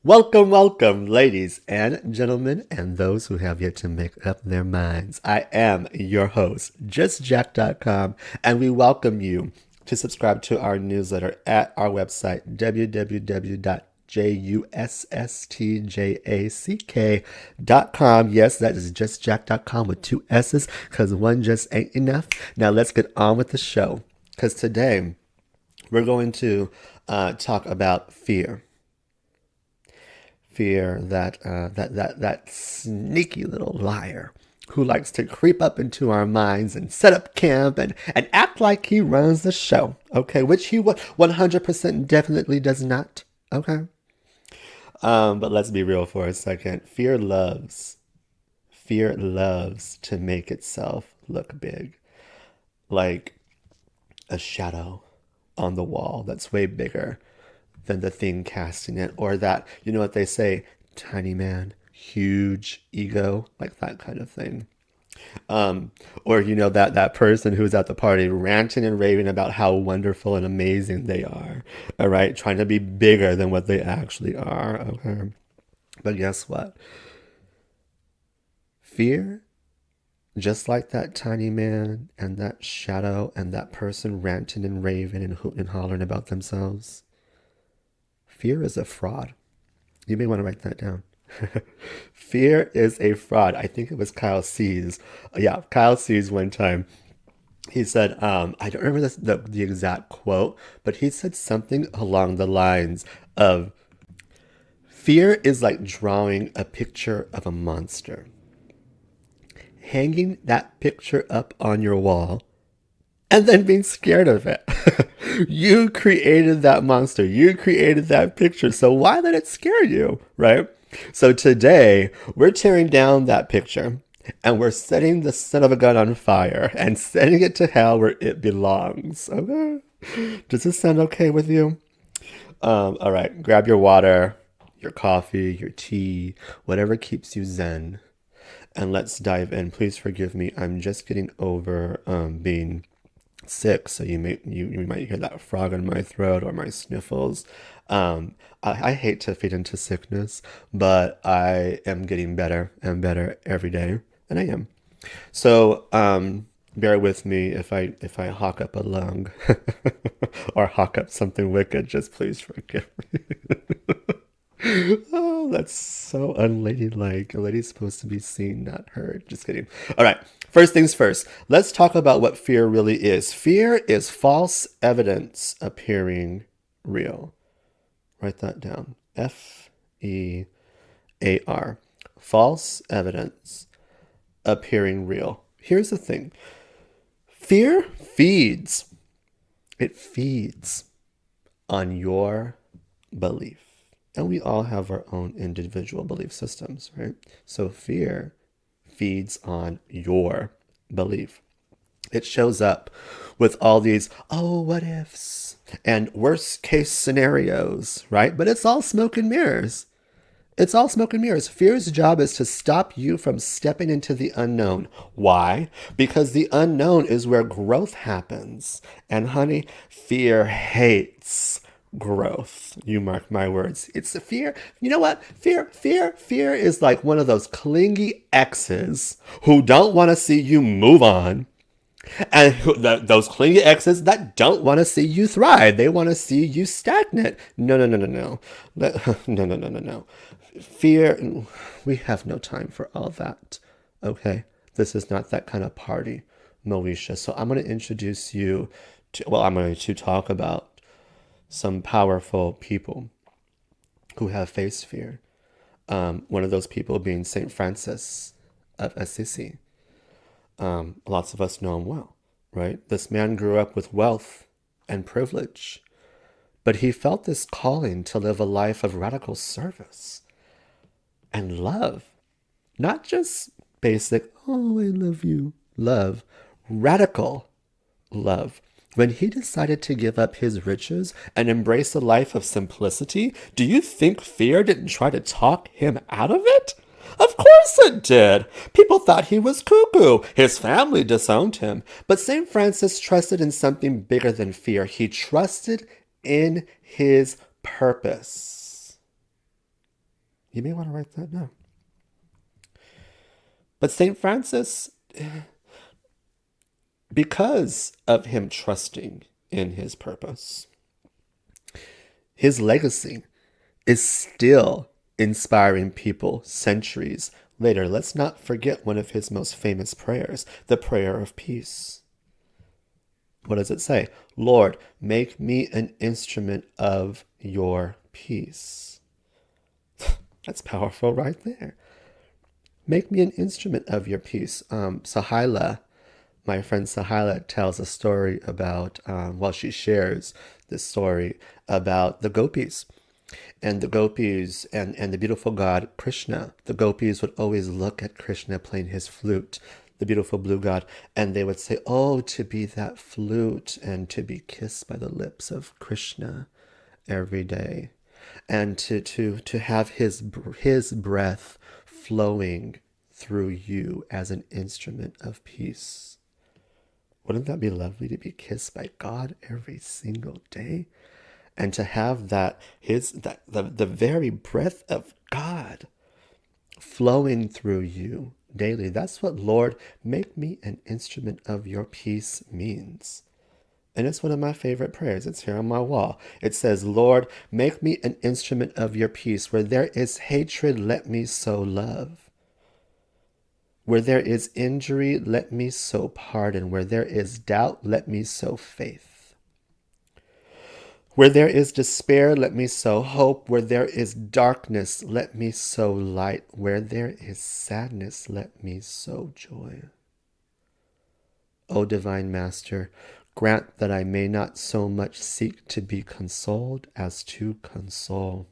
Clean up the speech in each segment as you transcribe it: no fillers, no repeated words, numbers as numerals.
Welcome, welcome, ladies and gentlemen, and those who have yet to make up their minds. I am your host, JustJack.com, and we welcome you to subscribe to our newsletter at our website, www.justjack.com. Yes, that is justjack.com with two S's, because one just ain't enough. Now let's get on with the show, because today we're going to talk about fear. Fear, that sneaky little liar who likes to creep up into our minds and set up camp and act like he runs the show, okay? Which he 100% definitely does not, okay? But let's be real for a second. Fear loves to make itself look big, like a shadow on the wall that's way bigger than the thing casting it, or that, you know what they say, tiny man, huge ego, like that kind of thing. Or that person who's at the party ranting and raving about how wonderful and amazing they are, all right, trying to be bigger than what they actually are. Okay, but guess what? Fear, just like that tiny man and that shadow and that person ranting and raving and hooting and hollering about themselves, fear is a fraud. You may want to write that down. Fear is a fraud. I think it was Kyle Cease. Yeah, Kyle Cease one time. He said, I don't remember the exact quote, but he said something along the lines of fear is like drawing a picture of a monster, hanging that picture up on your wall, and then being scared of it. You created that monster. You created that picture. So why let it scare you, right? So today, we're tearing down that picture and we're setting the son of a gun on fire and sending it to hell where it belongs. Okay? Does this sound okay with you? All right. Grab your water, your coffee, your tea, whatever keeps you zen, and let's dive in. Please forgive me. I'm just getting over being sick, so you might hear that frog in my throat or my sniffles. I hate to feed into sickness, but I am getting better and better every day, and I am. So bear with me if I hawk up a lung or hawk up something wicked. Just please forgive me. Oh, that's so unladylike. A lady's supposed to be seen, not heard. Just kidding. All right. First things first. Let's talk about what fear really is. Fear is false evidence appearing real. Write that down. FEAR. False evidence appearing real. Here's the thing. Fear feeds. It feeds on your belief. And we all have our own individual belief systems, right? So fear feeds on your belief. It shows up with all these, oh, what ifs and worst case scenarios, right? But it's all smoke and mirrors. It's all smoke and mirrors. Fear's job is to stop you from stepping into the unknown. Why? Because the unknown is where growth happens. And honey, fear hates growth. You mark my words. It's the fear. You know what? Fear is like one of those clingy exes who don't want to see you move on. And those clingy exes that don't want to see you thrive. They want to see you stagnant. No, no, no, no, no. No, no, no, no, no. Fear, we have no time for all that. Okay? This is not that kind of party, Moesha. So I'm going to introduce you I'm going to talk about some powerful people who have faced fear. One of those people being St. Francis of Assisi. Lots of us know him well, right? This man grew up with wealth and privilege, but he felt this calling to live a life of radical service and love. Not just basic, oh, I love you, love, radical love. When he decided to give up his riches and embrace a life of simplicity, do you think fear didn't try to talk him out of it? Of course it did. People thought he was cuckoo. His family disowned him. But St. Francis trusted in something bigger than fear. He trusted in his purpose. You may want to write that down. But St. Francis, because of him trusting in his purpose, his legacy is still inspiring people centuries later. Let's not forget one of his most famous prayers, the prayer of peace. What does it say? Lord, make me an instrument of your peace. That's powerful right there. Make me an instrument of your peace. Sahila, my friend Sahila, tells a story about, she shares this story about the gopis. And the gopis and the beautiful god Krishna. The gopis would always look at Krishna playing his flute, the beautiful blue god, and they would say, oh, to be that flute and to be kissed by the lips of Krishna every day, and to have his breath flowing through you as an instrument of peace. Wouldn't that be lovely to be kissed by God every single day? And to have that the very breath of God flowing through you daily. That's what Lord, make me an instrument of your peace means. And it's one of my favorite prayers. It's here on my wall. It says, Lord, make me an instrument of your peace. Where there is hatred, let me sow love. Where there is injury, let me sow pardon. Where there is doubt, let me sow faith. Where there is despair, let me sow hope. Where there is darkness, let me sow light. Where there is sadness, let me sow joy. O Divine Master, grant that I may not so much seek to be consoled as to console.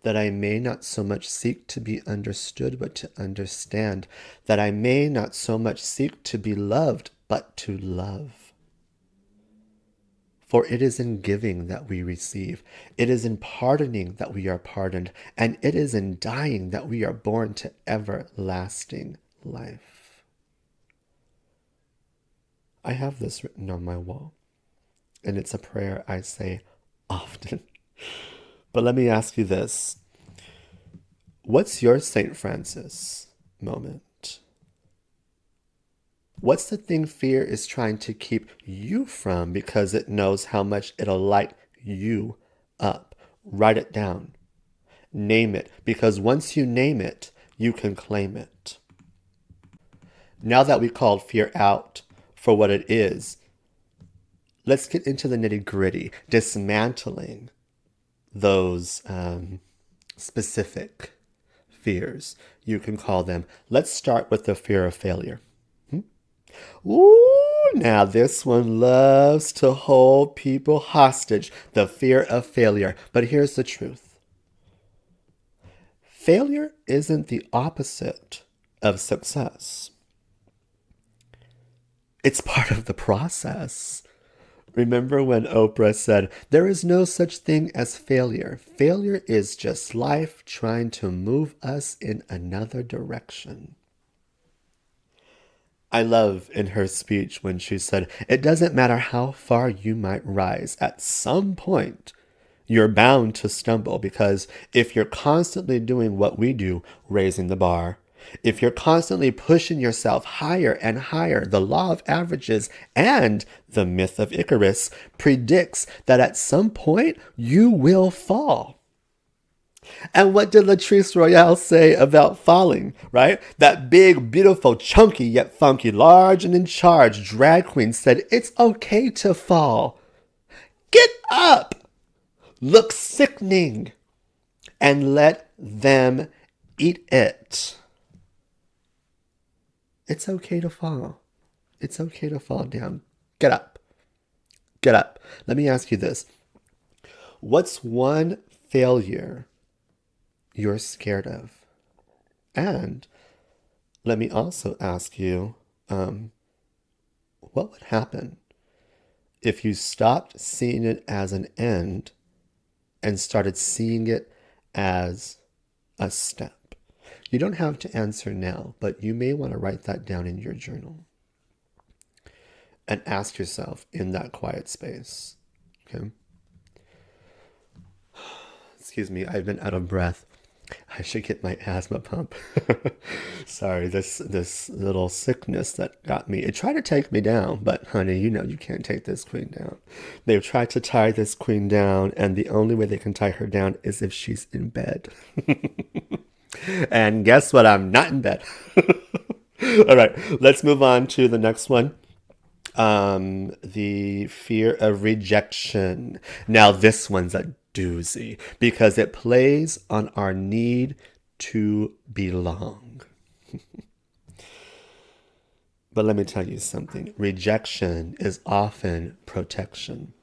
That I may not so much seek to be understood, but to understand. That I may not so much seek to be loved, but to love. For it is in giving that we receive. It is in pardoning that we are pardoned. And it is in dying that we are born to everlasting life. I have this written on my wall. And it's a prayer I say often. But let me ask you this. What's your St. Francis moment? What's the thing fear is trying to keep you from because it knows how much it'll light you up? Write it down. Name it, because once you name it, you can claim it. Now that we called fear out for what it is, let's get into the nitty-gritty, dismantling those specific fears, you can call them. Let's start with the fear of failure. Ooh, now this one loves to hold people hostage, the fear of failure. But here's the truth. Failure isn't the opposite of success. It's part of the process. Remember when Oprah said, there is no such thing as failure. Failure is just life trying to move us in another direction. I love in her speech when she said, it doesn't matter how far you might rise. At some point, you're bound to stumble, because if you're constantly doing what we do, raising the bar, if you're constantly pushing yourself higher and higher, the law of averages and the myth of Icarus predicts that at some point you will fall. And what did Latrice Royale say about falling, right? That big, beautiful, chunky, yet funky, large and in charge drag queen said, it's okay to fall. Get up, look sickening, and let them eat it. It's okay to fall. It's okay to fall down. Get up. Get up. Let me ask you this. What's one failure you're scared of? And let me also ask you, what would happen if you stopped seeing it as an end and started seeing it as a step? You don't have to answer now, but you may want to write that down in your journal and ask yourself in that quiet space. Okay? Excuse me, I've been out of breath. I should get my asthma pump. Sorry, this little sickness that got me. It tried to take me down, but honey, you know you can't take this queen down. They've tried to tie this queen down, and the only way they can tie her down is if she's in bed. And guess what? I'm not in bed. All right, let's move on to the next one. The fear of rejection. Now, this one's a doozy because it plays on our need to belong. But let me tell you something. Rejection is often protection.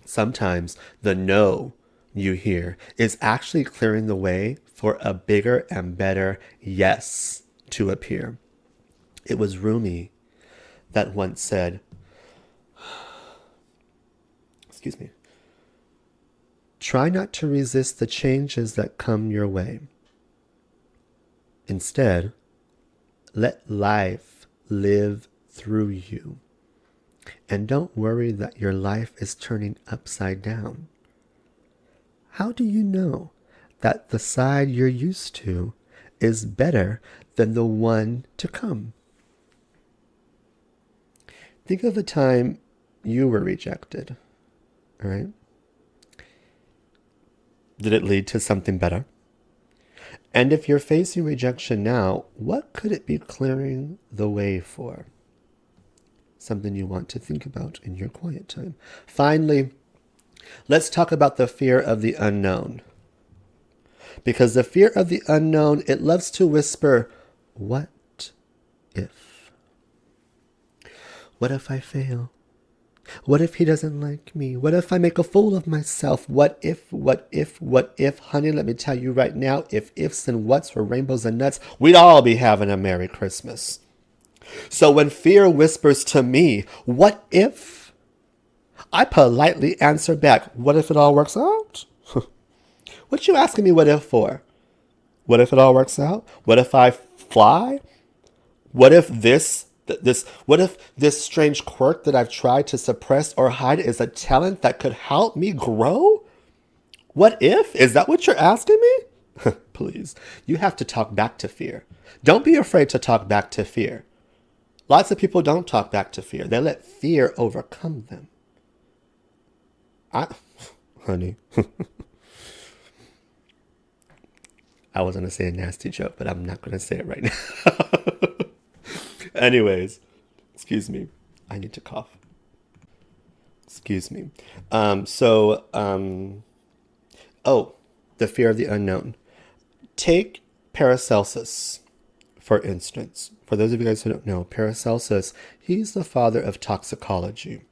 Sometimes the no you hear is actually clearing the way for a bigger and better yes to appear. It was Rumi that once said, excuse me, try not to resist the changes that come your way. Instead, let life live through you. And don't worry that your life is turning upside down. How do you know that the side you're used to is better than the one to come? Think of a time you were rejected, all right? Did it lead to something better? And if you're facing rejection now, what could it be clearing the way for? Something you want to think about in your quiet time. Finally, let's talk about the fear of the unknown. Because the fear of the unknown, it loves to whisper, what if? What if I fail? What if he doesn't like me? What if I make a fool of myself? What if? Honey, let me tell you right now, if ifs and whats were rainbows and nuts, we'd all be having a Merry Christmas. So when fear whispers to me, what if? I politely answer back, what if it all works out? What you asking me what if for? What if it all works out? What if I fly? What if what if this strange quirk that I've tried to suppress or hide is a talent that could help me grow? What if? Is that what you're asking me? Please, you have to talk back to fear. Don't be afraid to talk back to fear. Lots of people don't talk back to fear. They let fear overcome them. Honey, I was going to say a nasty joke, but I'm not going to say it right now. Anyways, excuse me. I need to cough. Excuse me. The fear of the unknown. Take Paracelsus, for instance. For those of you guys who don't know, Paracelsus, he's the father of toxicology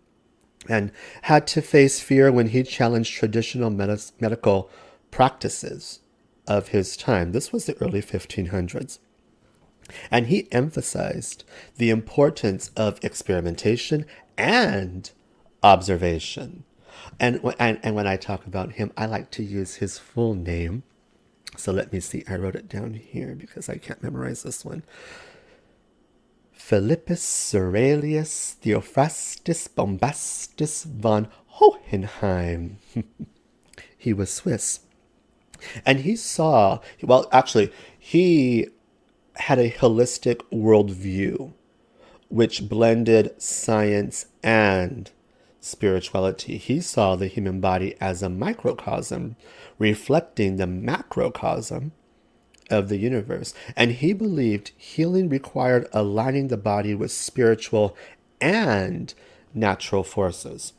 and had to face fear when he challenged traditional medical practices of his time. This was the early 1500s. And he emphasized the importance of experimentation and observation. And when I talk about him, I like to use his full name. So let me see. I wrote it down here because I can't memorize this one. Philippus Aurelius Theophrastus Bombastus von Hohenheim. He was Swiss. And he had a holistic worldview, which blended science and spirituality. He saw the human body as a microcosm, reflecting the macrocosm of the universe. And he believed healing required aligning the body with spiritual and natural forces.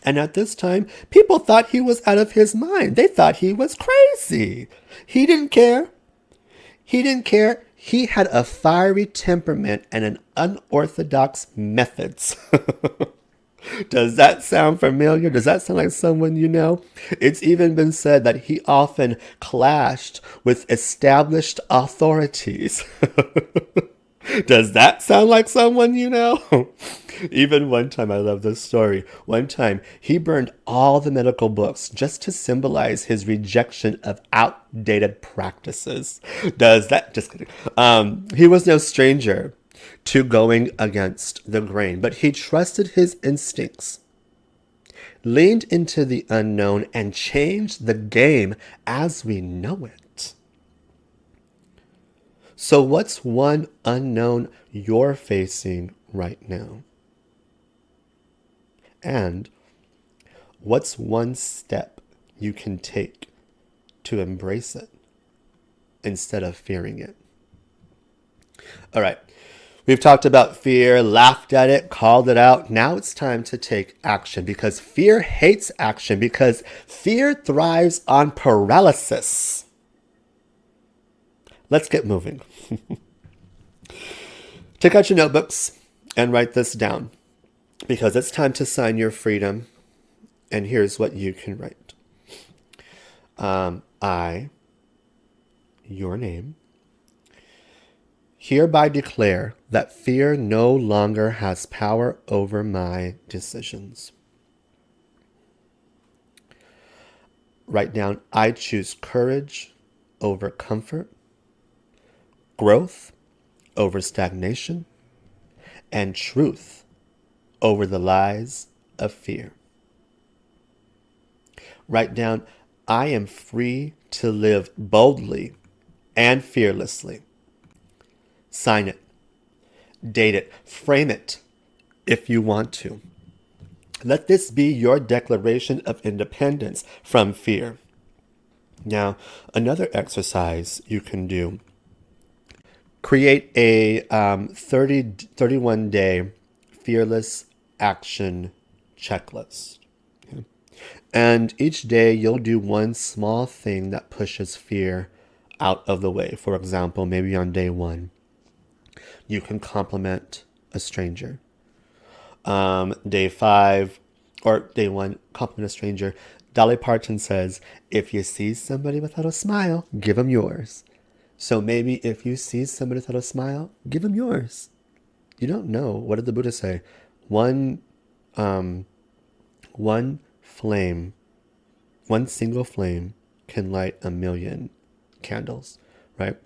And at this time, people thought he was out of his mind. They thought he was crazy. He didn't care. He had a fiery temperament and an unorthodox methods. Does that sound familiar? Does that sound like someone you know? It's even been said that he often clashed with established authorities. Does that sound like someone you know? Even one time, I love this story. One time, he burned all the medical books just to symbolize his rejection of outdated practices. Just kidding. He was no stranger to going against the grain, but he trusted his instincts, leaned into the unknown, and changed the game as we know it. So, what's one unknown you're facing right now? And what's one step you can take to embrace it instead of fearing it? All right. We've talked about fear, laughed at it, called it out. Now it's time to take action because fear hates action because fear thrives on paralysis. Let's get moving. Take out your notebooks and write this down because it's time to sign your freedom. And here's what you can write. I, your name, hereby declare that fear no longer has power over my decisions. Write down, I choose courage over comfort, growth over stagnation, and truth over the lies of fear. Write down, I am free to live boldly and fearlessly. Sign it, date it, frame it if you want to. Let this be your declaration of independence from fear. Now, another exercise you can do, create a 31-day fearless action checklist. Okay? And each day you'll do one small thing that pushes fear out of the way. For example, maybe on day 1, you can compliment a stranger. Day 5 or day 1, compliment a stranger. Dolly Parton says, if you see somebody without a smile, give them yours. So maybe if you see somebody without a smile, give them yours. You don't know. What did the Buddha say? One flame, one single flame can light 1,000,000 candles, right?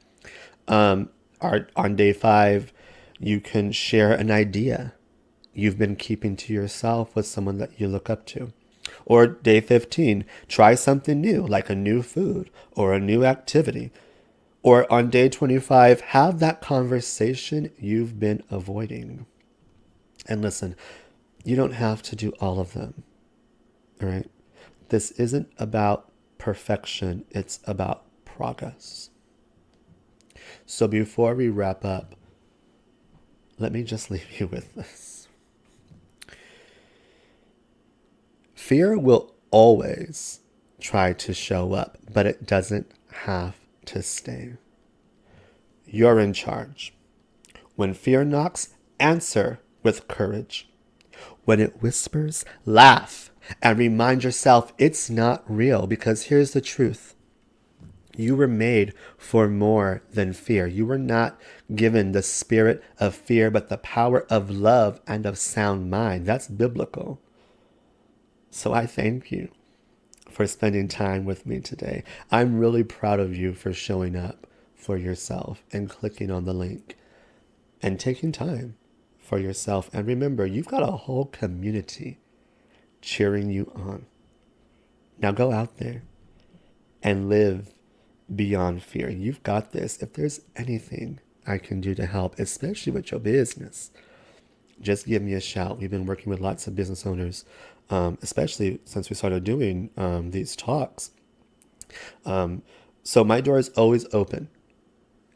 On day 5, you can share an idea you've been keeping to yourself with someone that you look up to. Or day 15, try something new, like a new food or a new activity. Or on day 25, have that conversation you've been avoiding. And listen, you don't have to do all of them, all right? This isn't about perfection, it's about progress. So before we wrap up, let me just leave you with this. Fear will always try to show up, but it doesn't have to stay. You're in charge. When fear knocks, answer with courage. When it whispers, laugh and remind yourself it's not real, because here's the truth. You were made for more than fear. You were not given the spirit of fear, but the power of love and of sound mind. That's biblical. So I thank you for spending time with me today. I'm really proud of you for showing up for yourself and clicking on the link and taking time for yourself. And remember, you've got a whole community cheering you on. Now go out there and live beyond fear. You've got this. If there's anything I can do to help, especially with your business, just give me a shout. We've been working with lots of business owners, especially since we started doing these talks. So my door is always open.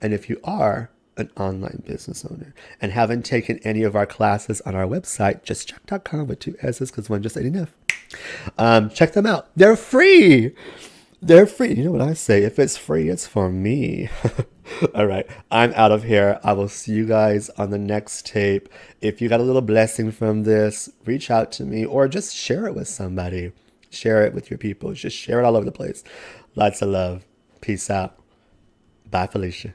And if you are an online business owner and haven't taken any of our classes on our website, justcheck.com with 2 S's because one just ain't enough. Check them out. They're free. They're free. You know what I say? If it's free, it's for me. All right. I'm out of here. I will see you guys on the next tape. If you got a little blessing from this, reach out to me or just share it with somebody. Share it with your people. Just share it all over the place. Lots of love. Peace out. Bye, Felicia.